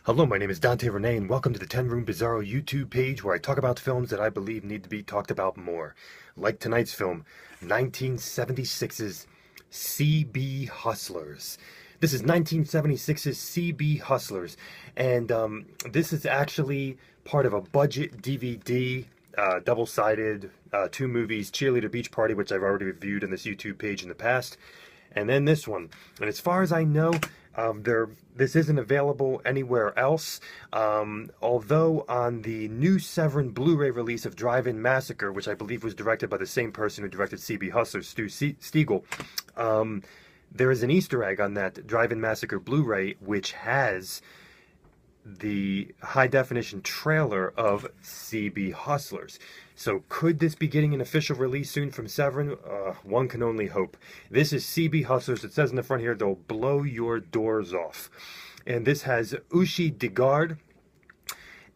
Hello, my name is Dante Renee, and welcome to the 10 Room Bizarro YouTube page where I talk about films that I believe need to be talked about more. Like tonight's film, 1976's CB Hustlers. This is 1976's CB Hustlers, and this is actually part of a budget DVD, double-sided, two movies, Cheerleader Beach Party, which I've already reviewed on this YouTube page in the past, and then this one. And as far as I know, this isn't available anywhere else. Although on the new Severin Blu-ray release of Drive-In Massacre, which I believe was directed by the same person who directed CB Hustlers, Stu Siegel, there is an Easter egg on that Drive-In Massacre Blu-ray, which has the high-definition trailer of CB Hustlers. So could this be getting an official release soon from Severin? One can only hope. This is CB Hustlers. It says in the front here, they'll blow your doors off. And this has Uschi Digard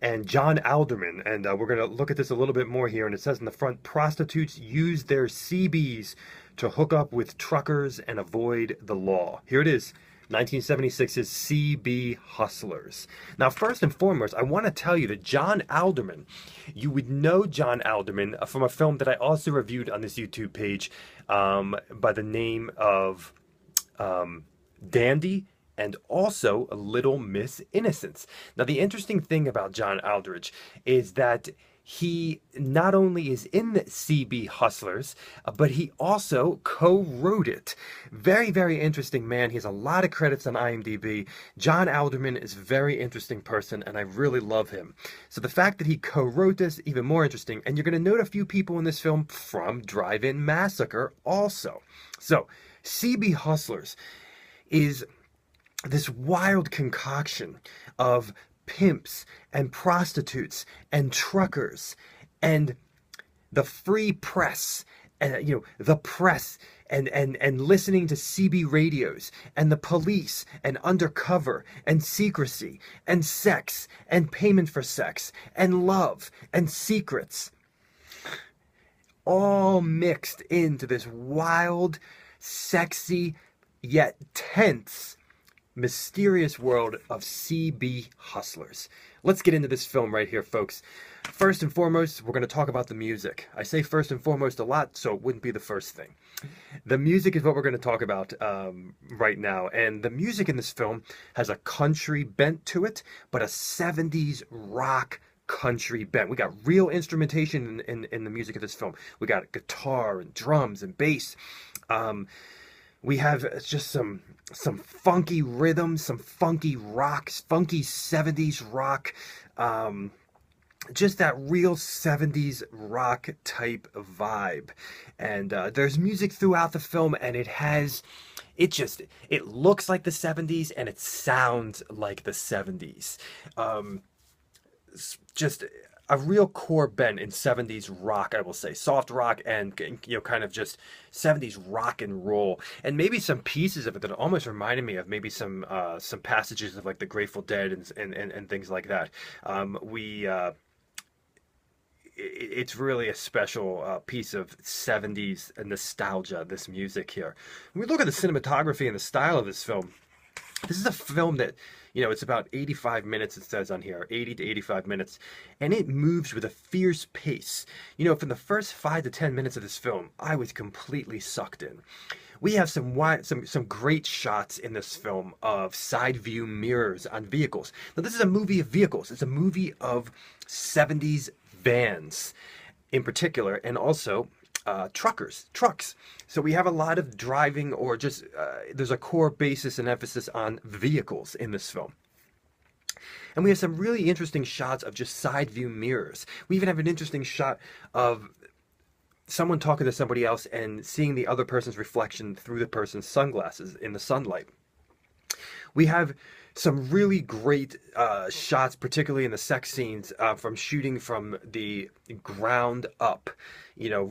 and John Alderman. And we're going to look at this a little bit more here. And it says in the front, prostitutes use their CBs to hook up with truckers and avoid the law. Here it is. 1976's CB Hustlers. Now, first and foremost, I want to tell you that John Alderman, you would know John Alderman from a film that I also reviewed on this YouTube page by the name of Dandy, and also Little Miss Innocence. Now, the interesting thing about John Aldridge is that he not only is in the CB Hustlers, but he also co-wrote it. Very, very interesting man. He has a lot of credits on IMDb. John Alderman is a very interesting person, and I really love him. So the fact that he co-wrote this, even more interesting. And you're going to note a few people in this film from Drive-In Massacre also. So, CB Hustlers is this wild concoction of pimps and prostitutes and truckers and the free press and the press and listening to CB radios and the police and undercover and secrecy and sex and payment for sex and love and secrets, all mixed into this wild, sexy, yet tense, mysterious world of CB Hustlers. Let's get into this film right here, folks. First and foremost, we're going to talk about the music. I say first and foremost a lot, so it wouldn't be the first thing. The music is what we're going to talk about right now. And the music in this film has a country bent to it, but a 70s rock country bent. We got real instrumentation in the music of this film. We got guitar and drums and bass. We have just some funky rhythms, some funky rocks, funky 70s rock, just that real 70s rock type vibe. And there's music throughout the film, and it looks like the 70s and it sounds like the 70s. Just a real core bent in 70s rock, I will say. Soft rock and, kind of just 70s rock and roll. And maybe some pieces of it that almost reminded me of maybe some passages of like the Grateful Dead and things like that. It's really a special piece of 70s nostalgia, this music here. When we look at the cinematography and the style of this film, this is a film that, it's about 85 minutes, it says on here, 80 to 85 minutes, and it moves with a fierce pace. From the first 5 to 10 minutes of this film, I was completely sucked in. We have some great shots in this film of side view mirrors on vehicles. Now, this is a movie of vehicles. It's a movie of 70s vans in particular, and also trucks. So we have a lot of driving, or just there's a core basis and emphasis on vehicles in this film. And we have some really interesting shots of just side view mirrors. We even have an interesting shot of someone talking to somebody else and seeing the other person's reflection through the person's sunglasses in the sunlight. We have some really great shots, particularly in the sex scenes, from shooting from the ground up,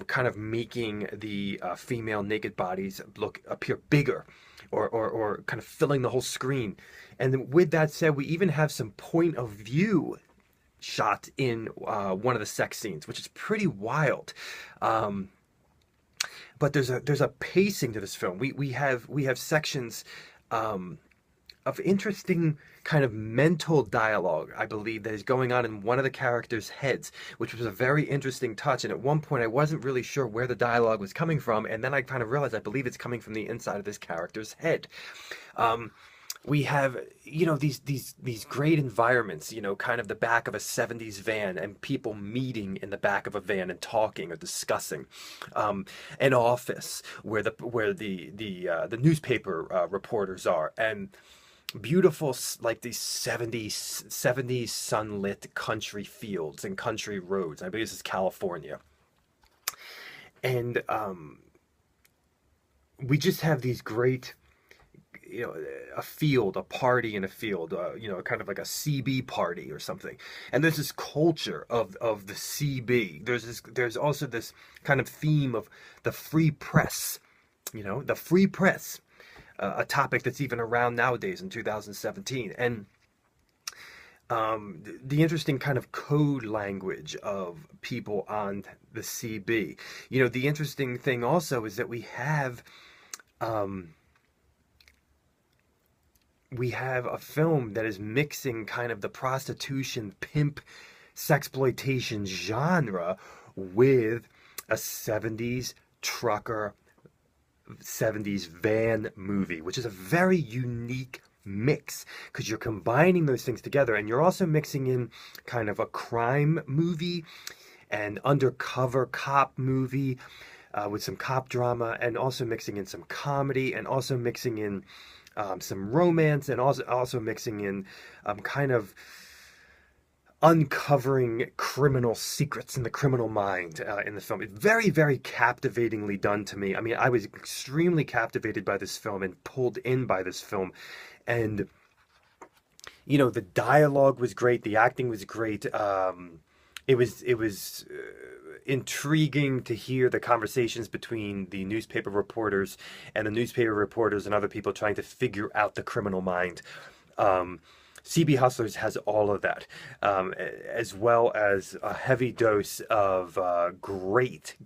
kind of making the female naked bodies appear bigger, or kind of filling the whole screen. And with that said, we even have some point of view shot in one of the sex scenes, which is pretty wild. But there's a pacing to this film. We have sections of interesting kind of mental dialogue, I believe, that is going on in one of the characters' heads, which was a very interesting touch. And at one point, I wasn't really sure where the dialogue was coming from, and then I kind of realized I believe it's coming from the inside of this character's head. Um, we have, these great environments, kind of the back of a 70s van and people meeting in the back of a van and talking or discussing. An office where the newspaper reporters are, and beautiful, like these 70s sunlit country fields and country roads. I believe this is California. And we just have these great, a field, a party in a field, kind of like a CB party or something. And there's this culture of the CB. There's also this kind of theme of the free press, the free press, a topic that's even around nowadays in 2017. And the interesting kind of code language of people on the CB. The interesting thing also is that we have a film that is mixing kind of the prostitution, pimp, sexploitation genre with a 70s trucker, 70s van movie, which is a very unique mix because you're combining those things together, and you're also mixing in kind of a crime movie and undercover cop movie with some cop drama, and also mixing in some comedy, and also mixing in some romance, and also mixing in kind of uncovering criminal secrets in the criminal mind in the film. It's very, very captivatingly done to me. I mean, I was extremely captivated by this film and pulled in by this film. And, the dialogue was great. The acting was great. It was intriguing to hear the conversations between the newspaper reporters and other people trying to figure out the criminal mind. CB Hustlers has all of that, as well as a heavy dose of great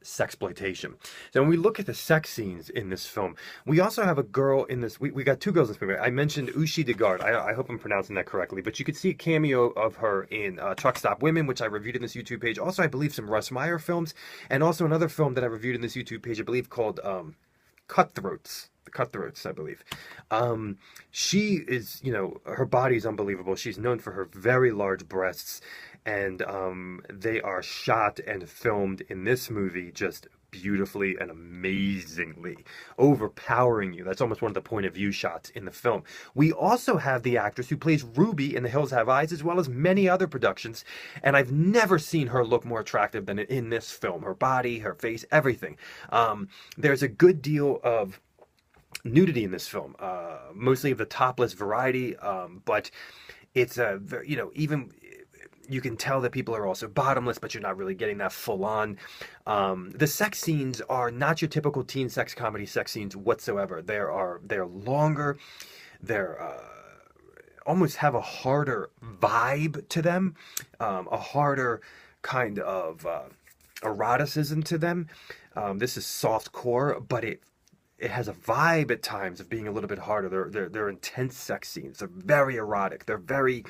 sexploitation. So when we look at the sex scenes in this film, we also have a girl in this. We got two girls in this movie. I mentioned Ushi Degard. I hope I'm pronouncing that correctly, but you could see a cameo of her in Truck Stop Women, which I reviewed in this YouTube page. Also, I believe some Russ Meyer films, and also another film that I reviewed in this YouTube page, I believe called Cutthroats. The Cutthroats, I believe. She is, her body is unbelievable. She's known for her very large breasts, and they are shot and filmed in this movie just beautifully and amazingly, overpowering you. That's almost one of the point of view shots in the film. We also have the actress who plays Ruby in The Hills Have Eyes, as well as many other productions, and I've never seen her look more attractive than in this film. Her body, her face, everything. There's a good deal of nudity in this film, mostly of the topless variety, but it's a even you can tell that people are also bottomless, but you're not really getting that full on. The sex scenes are not your typical teen sex comedy sex scenes whatsoever. They're longer, they're almost have a harder vibe to them, a harder kind of eroticism to them. This is soft core, but it has a vibe at times of being a little bit harder. They're intense sex scenes. They're very erotic. They're very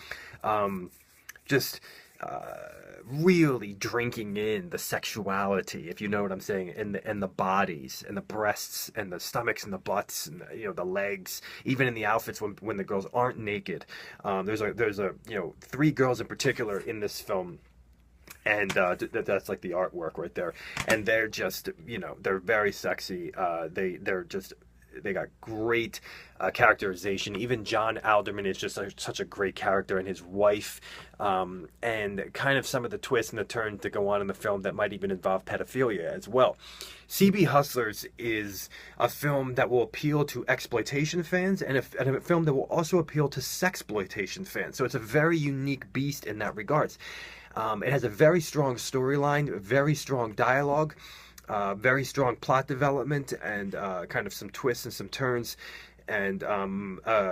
really drinking in the sexuality, if you know what I'm saying, and the bodies and the breasts and the stomachs and the butts and the legs, even in the outfits when the girls aren't naked. There's a three girls in particular in this film. And that's like the artwork right there, and they're just they're very sexy. They got great characterization. Even John Alderman is just such a great character, and his wife, and kind of some of the twists and the turns that go on in the film that might even involve pedophilia as well. CB Hustlers is a film that will appeal to exploitation fans, and a film that will also appeal to sexploitation fans. So it's a very unique beast in that regards. It has a very strong storyline, very strong dialogue, very strong plot development, and kind of some twists and some turns, and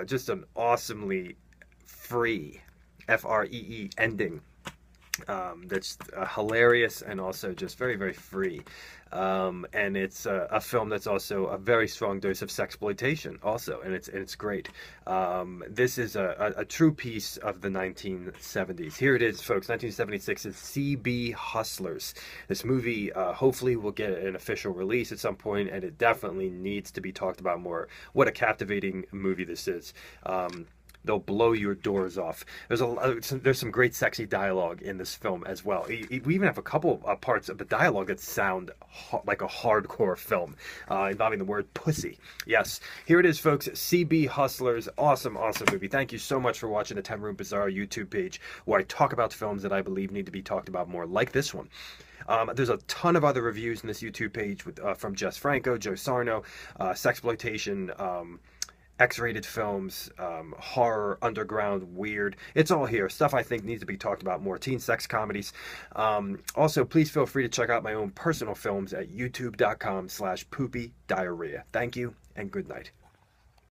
just an awesomely free, Free, ending. that's hilarious and also just very, very free. And it's a film that's also a very strong dose of sexploitation also, and it's great. This is a true piece of the 1970s. Here it is, folks. 1976 is CB Hustlers. This movie hopefully will get an official release at some point, and it definitely needs to be talked about more. What a captivating movie this is. They'll blow your doors off. There's some great sexy dialogue in this film as well. We even have a couple parts of the dialogue that sound like a hardcore film, involving the word pussy. Yes, here it is, folks. CB Hustlers, awesome, awesome movie. Thank you so much for watching the 10 Room Bizarro YouTube page, where I talk about films that I believe need to be talked about more, like this one. There's a ton of other reviews in this YouTube page from Jess Franco, Joe Sarno, sexploitation, X-rated films, horror, underground, weird. It's all here. Stuff I think needs to be talked about more. Teen sex comedies. Also, please feel free to check out my own personal films at youtube.com/poopydiarrhea. Thank you and good night.